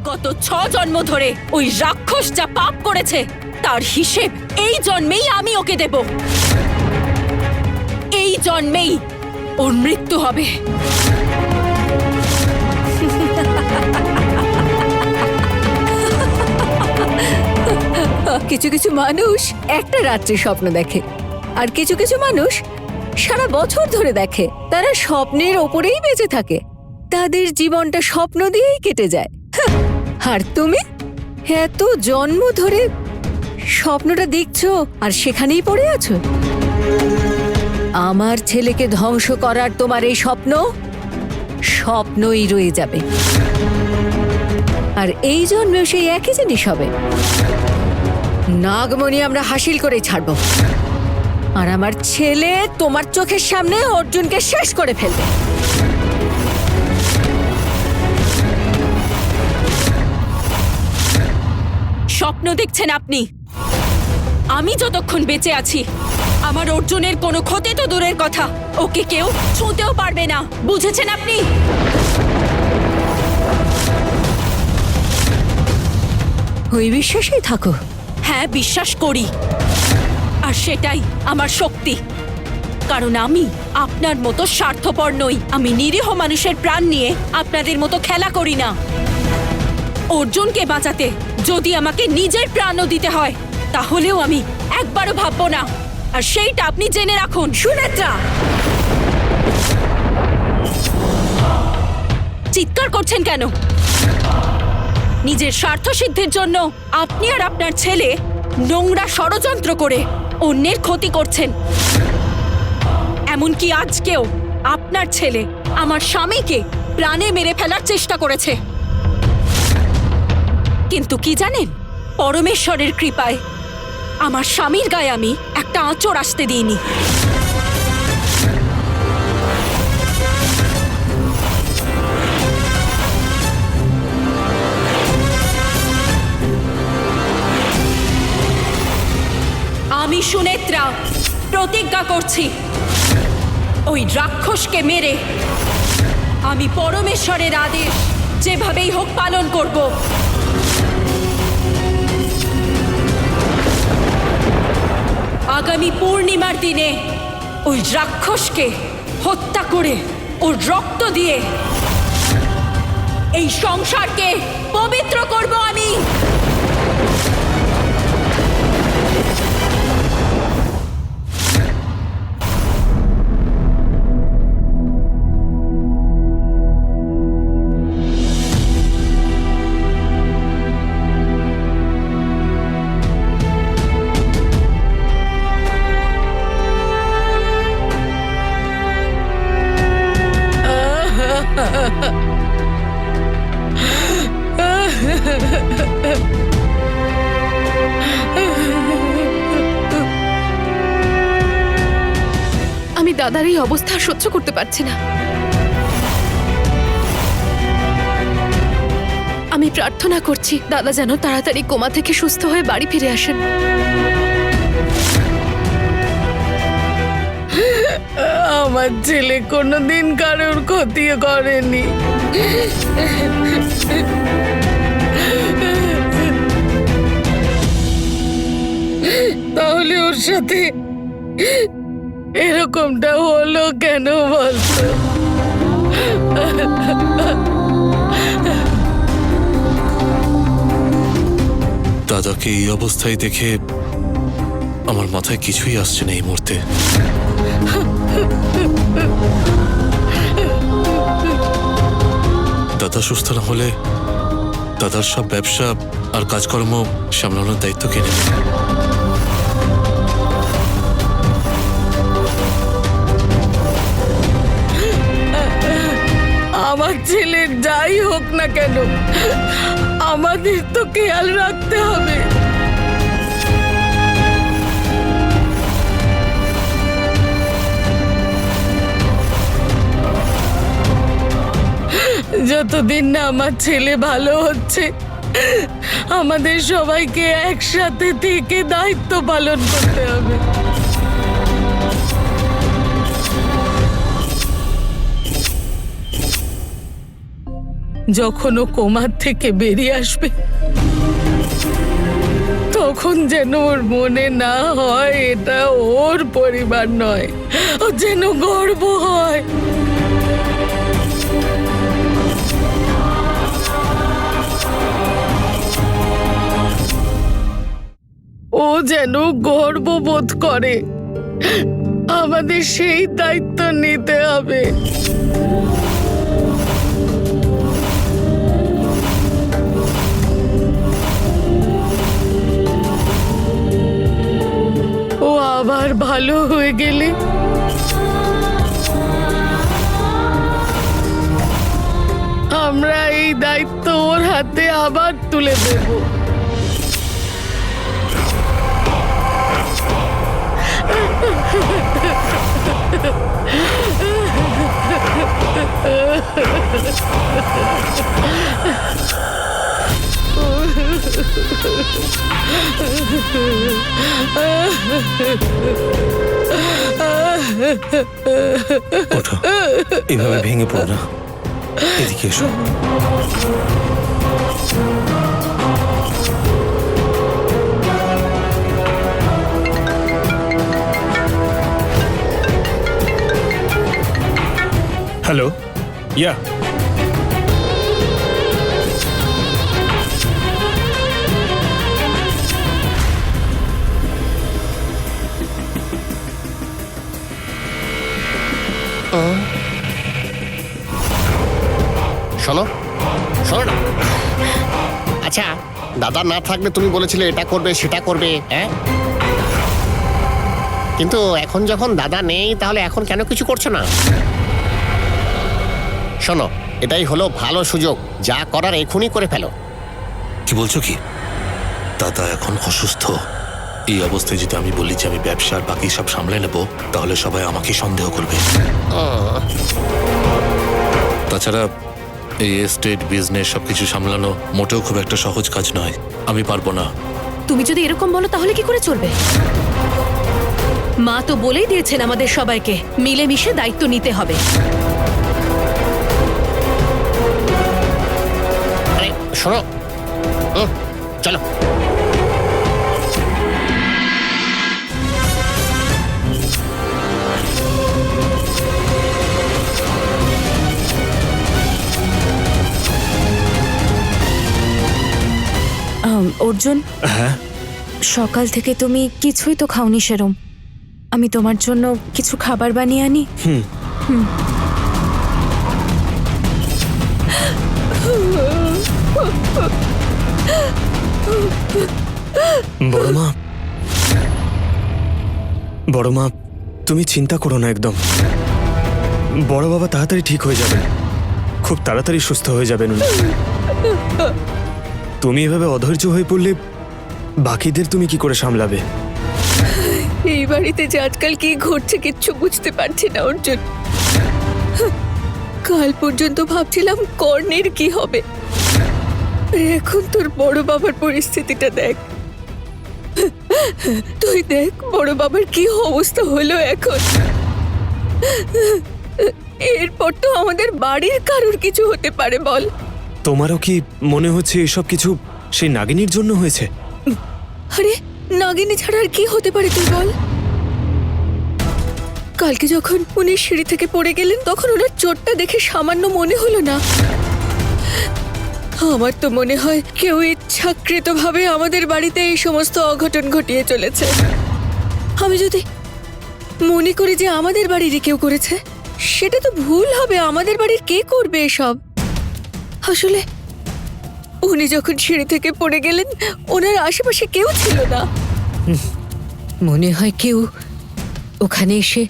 গত 6 জন্ম ধরে ওই রাক্ষস যা পাপ করেছে তার হিসেব এই জন্মেই আমি ওকে দেব। এই জন্মেই ওর মৃত্যু হবে। কিছু কিছু মানুষ একটা রাত্রি স্বপ্ন দেখে, আর কিছু কিছু মানুষ সারা বছর ধরে দেখে। তারা স্বপ্নের ওপরেই বেঁচে থাকে, তাদের জীবনটা স্বপ্ন দিয়েই কেটে যায়। আর তুমি এত জন্ম ধরে স্বপ্নটা দেখছো আর সেখানেই পড়ে আছো। আমার ছেলেকে ধ্বংস করার তোমার এই স্বপ্ন স্বপ্নই রয়ে যাবে, আর এই জন্মেও সেই একই জিনিস হবে। নাগমণি আমরা হাসিল করে ছাড়বো, আর আমার ছেলে তোমার চোখের সামনে অর্জুনকে শেষ করে ফেলবে। স্বপ্ন দেখছেন আপনি? আমি যতক্ষণ বেঁচে আছি আমার অর্জুনের কোনো ক্ষতি তো দূরের কথা, ওকে কেউ ছুঁতেও পারবে না, বুঝেছেন আপনি? ওই বিশ্বাসেই থাকো। হ্যাঁ, বিশ্বাস করি, আর সেটাই আমার শক্তি। কারণ আমি আপনার মতো স্বার্থপর নই। আমি নিরীহ মানুষের প্রাণ নিয়ে আপনাদের মতো খেলা করি না। অর্জুনকে বাঁচাতে যদি আমাকে নিজের প্রাণও দিতে হয় তাহলেও আমি একবারও ভাববো না, আর সেইটা আপনি জেনে রাখুন। সুনেত্রা, চিৎকার করছেন কেন? নিজের স্বার্থ সিদ্ধির জন্য আপনি আর আপনার ছেলে নোংরা ষড়যন্ত্র করে অন্যের ক্ষতি করছেন। এমনকি আজকেও আপনার ছেলে আমার স্বামীকে প্রাণে মেরে ফেলার চেষ্টা করেছে। কিন্তু কি জানেন, পরমেশ্বরের কৃপায় আমার স্বামীর গায়ে আমি একটা আঁচড় আসতে দিইনি। আমি সুনেত্রা প্রতিজ্ঞা করছি, ওই রাক্ষসকে মেরে আমি পরমেশ্বরের আদেশ যেভাবেই হোক পালন করব। আগামী পূর্ণিমার দিনে ওই রাক্ষসকে হত্যা করে ওর রক্ত দিয়ে এই সংসারকে পবিত্র করব আমি। আমি দাদার এই অবস্থা সহ্য করতে পারছি না। আমি প্রার্থনা করছি দাদা যেন তাড়াতাড়ি কোমা থেকে সুস্থ হয়ে বাড়ি ফিরে আসেন। আমার ছেলে কোনোদিন কারোর ক্ষতি করেনি। তাহলে ওর সাথে এরকমটা হলো কেন বলতো? দাদাকে এই অবস্থায় দেখে আমার মাথায় কিছুই আসছে না এই মুহূর্তে। দাদা সুস্থ না হলে দাদার সব ব্যবসা আর কাজকর্ম সামলানোর দায়িত্ব কে নেবে? আমার ছেলের যাই হোক না কেন আমাদের তো খেয়াল রাখতে হবে। যতদিন না আমার ছেলে ভালো হচ্ছে আমাদের সবাইকে একসাথে থেকে দায়িত্ব পালন করতে হবে। যখন ও কোমার থেকে বেরিয়ে আসবে তখন যেন ওর মনে না হয় এটা ওর পরিবার নয়, ও যেন গর্ব হয়। ও যেন গর্ববোধ করে। আমাদের সেই দায়িত্ব নিতে হবে। ও আবার ভালো হয়ে গেলে আমরা এই দায়িত্ব ওর হাতে আবার তুলে দেব। ওঠো, এভাবে ভেঙে পড়ো না, এদিকে এসো। হ্যালো, ইয়া শোনো শোনো না। আচ্ছা, দাদা না থাকলে তুমি বলেছিলে এটা করবে সেটা করবে, হ্যাঁ? কিন্তু এখন যখন দাদা নেই তাহলে এখন কেন কিছু করছো না? শোনো, এটাই হলো ভালো সুযোগ, যা করার এখনই করে ফেলো। কি বলছো কি? দাদা এখন অসুস্থ। এই অবস্থায় যদি আমি বলি যে আমি ব্যবসার বাকি সব সামলে নেব, তাহলে সবাই আমাকে সন্দেহ করবে। তাছাড়া এই এস্টেট বিজনেস সবকিছু সামলানো মোটেও খুব একটা সহজ কাজ নয়। আমি পারবো না। তুমি যদি এরকম বলো তাহলে কি করে চলবে? মা তো বলেই দিয়েছেন আমাদের সবাইকে মিলেমিশে দায়িত্ব নিতে হবে। আরে শোনো, চলো। অর্জুন, হ্যাঁ সকাল থেকে তুমি কিছুই তো খাওনি সেরম। আমি তোমার জন্য কিছু খাবার বানিয়ে আনি। বড় মা, তুমি চিন্তা করো না একদম। বড় বাবা তাড়াতাড়ি ঠিক হয়ে যাবেন, খুব তাড়াতাড়ি সুস্থ হয়ে যাবেন উনি। তুমি এভাবে অধৈর্য হয়ে পড়লে বাকিদের তুমি কি করে সামলাবে? এই বাড়িতে যে আজকাল কি ঘটছে কিচ্ছু বুঝতে পারছি না অর্জুন। কাল পর্যন্ত ভাবছিলাম কর্ণের কি হবে, এখন তোর বড় বাবার পরিস্থিতিটা দেখ। তুই দেখ বড় বাবার কি অবস্থা হলো এখন। এরপর তো আমাদের বাড়ির কারোর কিছু হতে পারে বল। তোমারও কি মনে হচ্ছে এসব কিছু সেই নাগিনীর জন্য হয়েছে? আরে নাগিনী ছাড়া আর কি হতে পারে তুই বল। কালকে যখন উনি সিঁড়ি থেকে পড়ে গেলেন তখন ওনার চোটটা দেখে সামান্য মনে হলো না। আমার তো মনে হয় কেউ ইচ্ছাকৃতভাবে আমাদের বাড়িতে এই সমস্ত অঘটন ঘটিয়ে চলেছে। আমি যদি মনে করি যে আমাদের বাড়িরই কেউ করেছে, সেটা তো ভুল হবে। আমাদের বাড়ির কে করবে এসব? আসলে উনি যখন সিঁড়ি থেকে পড়ে গেলেন ওনার আশেপাশে কেউ ছিল না। মনে হয় কেউ ওখানে এসে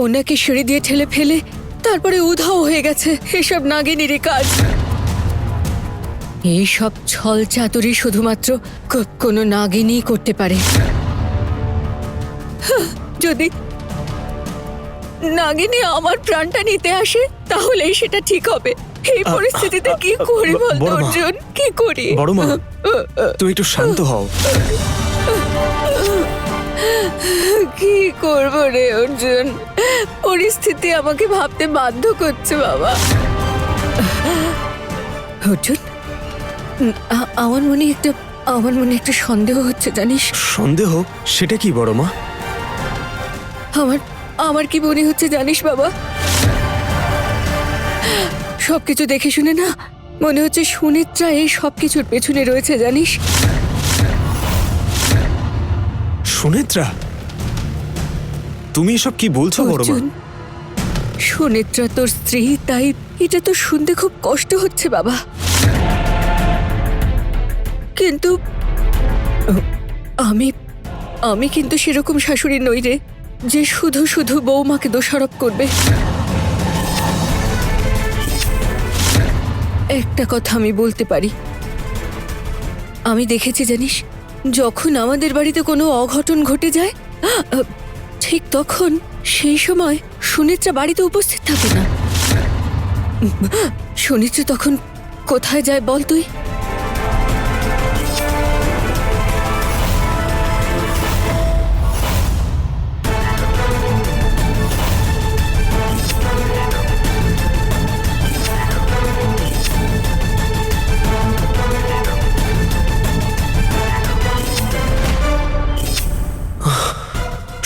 ওনাকে সিঁড়ি দিয়ে ঠেলে ফেলে তারপরে উধাও হয়ে গেছে। এসব নাগিনীরই কাজ। এইসব ছল চাতুরি শুধুমাত্র কোনো নাগিনী করতে পারে। যদি নাগিনী আমার প্রাণটা নিতে আসে তাহলেই সেটা ঠিক হবে। এই পরিস্থিতিতে কি করি বলতো বড় মা। অর্জুন, কি করি? বড় মা, তুমি একটু শান্ত হও। কি করব রে অর্জুন, পরিস্থিতি আমাকে ভাবতে বাধ্য করছে বাবা। অর্জুন, আমার মনে একটা সন্দেহ হচ্ছে জানিস। সন্দেহ? সেটা কি বড় মা? আমার কি মনে হচ্ছে জানিস বাবা, সবকিছু দেখে শুনে না মনে হচ্ছে সুনেত্রা এই সবকিছুর পেছনে রয়েছে জানিস। সুনেত্রা? তুমি এসব কি বলছো বড় মা? অর্জুন, সুনেত্রা তোর স্ত্রী, তাই এটা তো শুনতে খুব কষ্ট হচ্ছে বাবা, কিন্তু আমি কিন্তু সেরকম শাশুড়ি নই রে, যে শুধু শুধু বৌমাকে দোষারোপ করবে। একটা কথা আমি বলতে পারি, আমি দেখেছি জানিস, যখন আমাদের বাড়িতে কোনো অঘটন ঘটে যায় ঠিক তখন সেই সময় সুনেত্রা বাড়িতে উপস্থিত থাকে না। সুনেত্রা তখন কোথায় যায় বল তুই?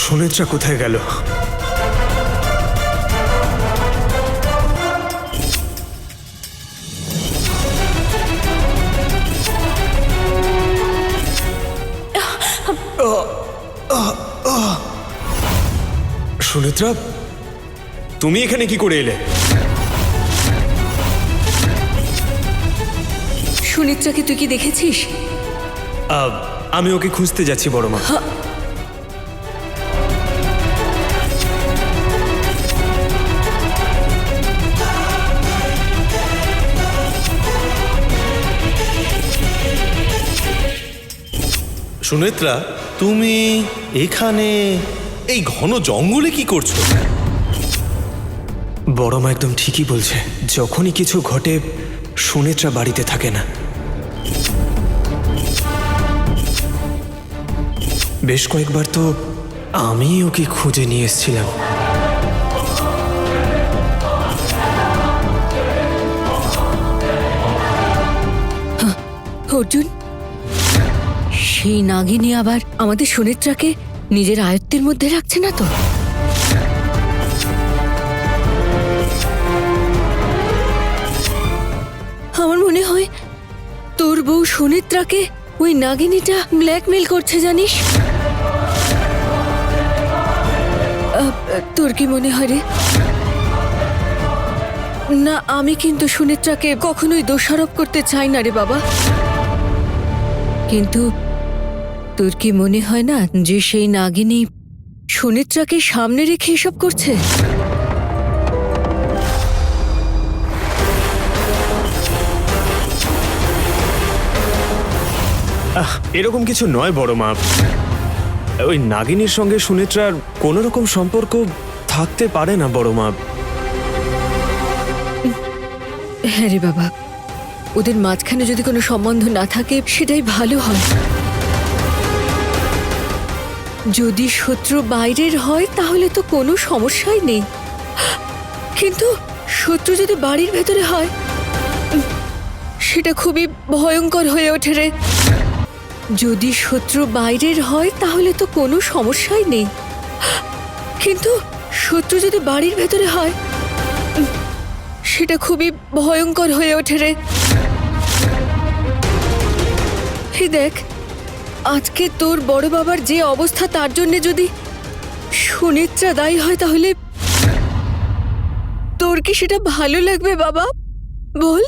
সুনেত্রা কোথায় গেল? সুনেত্রা, তুমি এখানে কি করে এলে? সুনেত্রাকে তুই কি দেখেছিস? আমি ওকে খুঁজতে যাচ্ছি বড় মা। সুনেত্রা, তুমি এখানে এই ঘন জঙ্গলে কি করছো? বড় মা একদম ঠিকই বলছে, যখনই কিছু ঘটে সুনেত্রা বাড়িতে থাকে না। বেশ কয়েকবার তো আমি ওকে খুঁজে নিয়ে এসেছিলাম। অর্জুন, সেই নাগিনী আবার আমাদের সুনেত্রাকে নিজের আয়ত্তের মধ্যে রাখছে না তো? আমার মনে হয় তোর বউ সুনেত্রাকে ওই নাগিনীটা ব্ল্যাকমেল করছে জানিস। তোর কি মনে হয় রে? না, আমি কিন্তু সুনেত্রাকে কখনোই দোষারোপ করতে চাই না রে বাবা, কিন্তু তোর কি মনে হয় না যে সেই নাগিনী সুনেত্রাকে সামনে রেখে এসব করছে? এরকম কিছু নয় বড় মা, ওই নাগিনীর সঙ্গে সুনেত্রার কোনো রকম সম্পর্ক থাকতে পারে না বড় মা। হ্যাঁ রে বাবা, ওদের মাঝখানে যদি কোনো সম্বন্ধ না থাকে সেটাই ভালো হয়। যদি শত্রু বাইরের হয় তাহলে তো কোনো সমস্যাই নেই, কিন্তু শত্রু যদি বাড়ির ভেতরে হয় সেটা খুবই ভয়ঙ্কর হয়ে ওঠে রে। যদি শত্রু বাইরের হয় তাহলে তো কোনো সমস্যাই নেই, কিন্তু শত্রু যদি বাড়ির ভেতরে হয় সেটা খুবই ভয়ঙ্কর হয়ে ওঠে রে। এই দেখ, আজকে তোর বড় বাবার যে অবস্থা, তার জন্য যদি সুনেত্রা দায়ী হয় তাহলে তোর কি সেটা ভালো লাগবে বাবা? বল।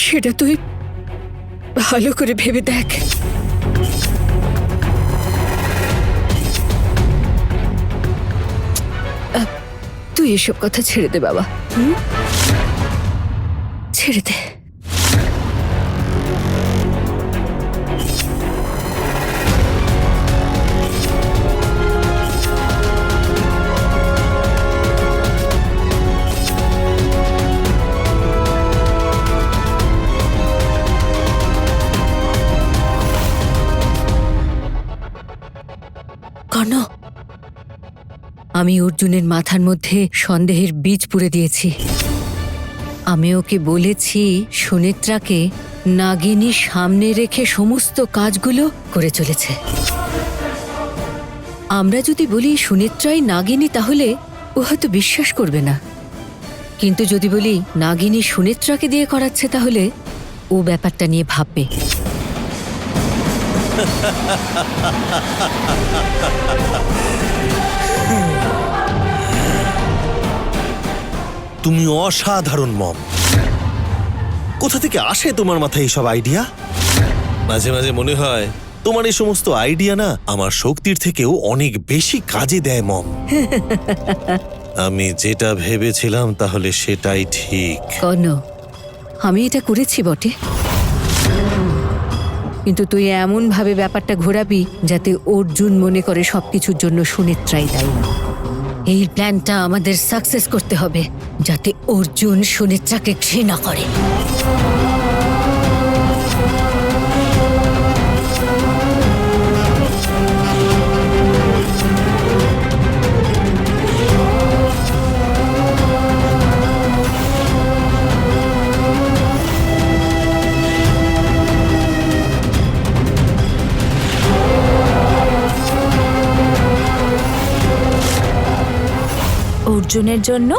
সেটা তুই ভালো করে ভেবে দেখ। তুই এসব কথা ছেড়ে দে বাবা, ছেড়ে দে। কর্ণ, আমি অর্জুনের মাথার মধ্যে সন্দেহের বীজ পুরে দিয়েছি। আমি ওকে বলেছি সুনেত্রাকে নাগিনীর সামনে রেখে সমস্ত কাজগুলো করে চলেছে। আমরা যদি বলি সুনেত্রাই নাগিনী তাহলে ও হয়তো বিশ্বাস করবে না, কিন্তু যদি বলি নাগিনী সুনেত্রাকে দিয়ে করাচ্ছে তাহলে ও ব্যাপারটা নিয়ে ভাববে। তুমি অসাধারণ মম। কোথা থেকে আসে তোমার মাথায় এইসব আইডিয়া? মাঝে মাঝে মনে হয় তোমার এই সমস্ত আইডিয়া না আমার শক্তির থেকেও অনেক বেশি কাজে দেয় মম। আমি যেটা ভেবেছিলাম তাহলে সেটাই ঠিক। কর্ণ, আমি এটা করেছি বটে, কিন্তু তুই এমন ভাবে ব্যাপারটা ঘোরাবি যাতে অর্জুন মনে করে সবকিছুর জন্য সুনেত্রাই দায়ী। এই প্ল্যানটা আমাদের সাকসেস করতে হবে যাতে অর্জুন সুনেত্রাকে ঘৃণা করে। অর্জুনের জন্য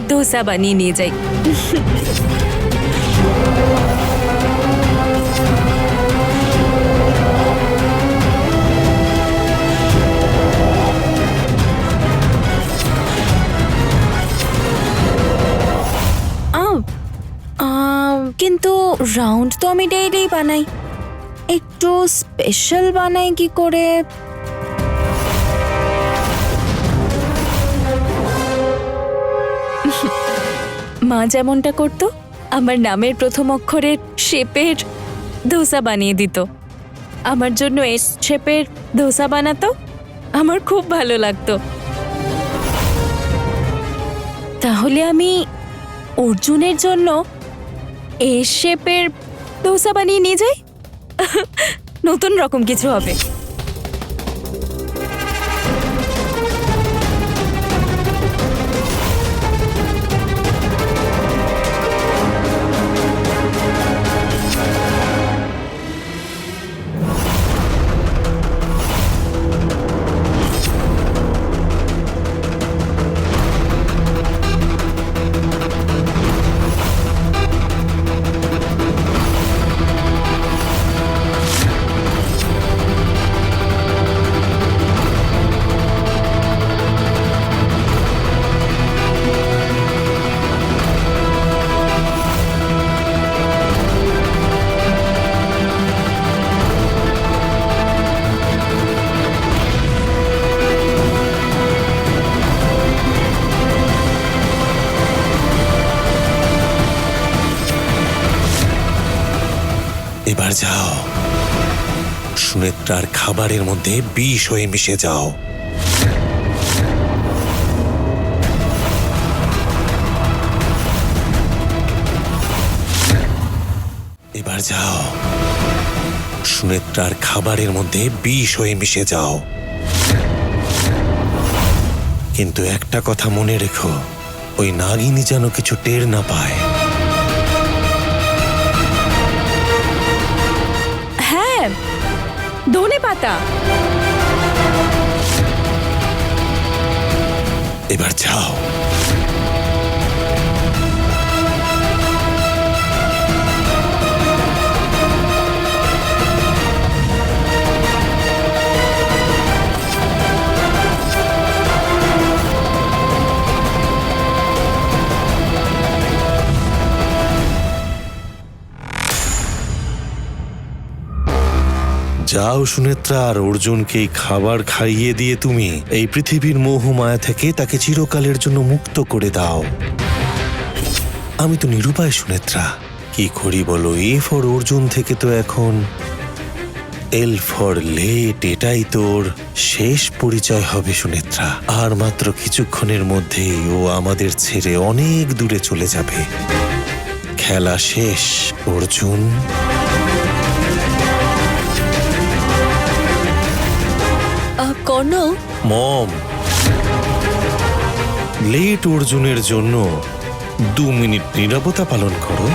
দোসা বানিয়ে নিয়ে যাই। কিন্তু রাউন্ড তো আমি ডেইলি বানাই, একটু স্পেশাল বানাই কি করে? মা যেমনটা করতো, আমার নামের প্রথম অক্ষরের শেপের ধোসা বানিয়ে দিত, আমার জন্য এস শেপের ধোসা বানাতো, আমার খুব ভালো লাগতো। তাহলে আমি অর্জুনের জন্য এস শেপের ধোসা বানিয়ে নিয়ে যাই, নতুন রকম কিছু হবে। এবার যাও, সুনেত্রার খাবারের মধ্যে বিষ হয়ে মিশে যাও। এবার যাও, সুনেত্রার খাবারের মধ্যে বিষ হয়ে মিশে যাও। কিন্তু একটা কথা মনে রেখো, ওই নাগিনী যেন কিছু টের না পায়। হ্যাঁ, ধনে পাতা। এবার যাও। যাও সুনেত্রা, আর অর্জুনকে খাবার খাইয়ে দিয়ে তুমি এই পৃথিবীর মোহমায়া থেকে তাকে চিরকালের জন্য মুক্ত করে দাও। আমি তো নিরুপায় সুনেত্রা, কি করি বলো? এ ফর অর্জুন থেকে তো এখন এল ফর লেট, এটাই তোর শেষ পরিচয় হবে সুনেত্রা। আর মাত্র কিছুক্ষণের মধ্যেই ও আমাদের ছেড়ে অনেক দূরে চলে যাবে। খেলা শেষ অর্জুন। কর্ণ, মম, লেট অর্জুনের জন্য 2 মিনিট নীরবতা পালন করো।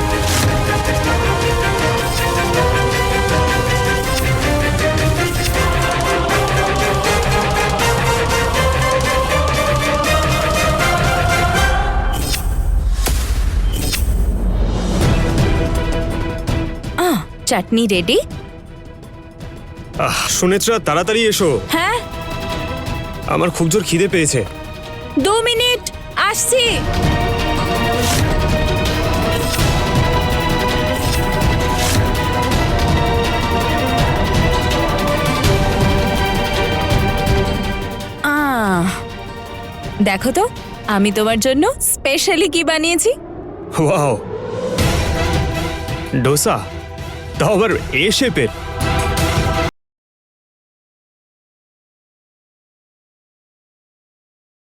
চাটনি রেডি? সুনেত্রা তাড়াতাড়ি এসো, হ্যাঁ, আমার খুব জোর খিদে পেয়েছে। 2 মিনিট, আসছি। দেখো তো আমি তোমার জন্য স্পেশালি কি বানিয়েছি। ওয়াও, ডোসা, তাও আবার এ শেপের।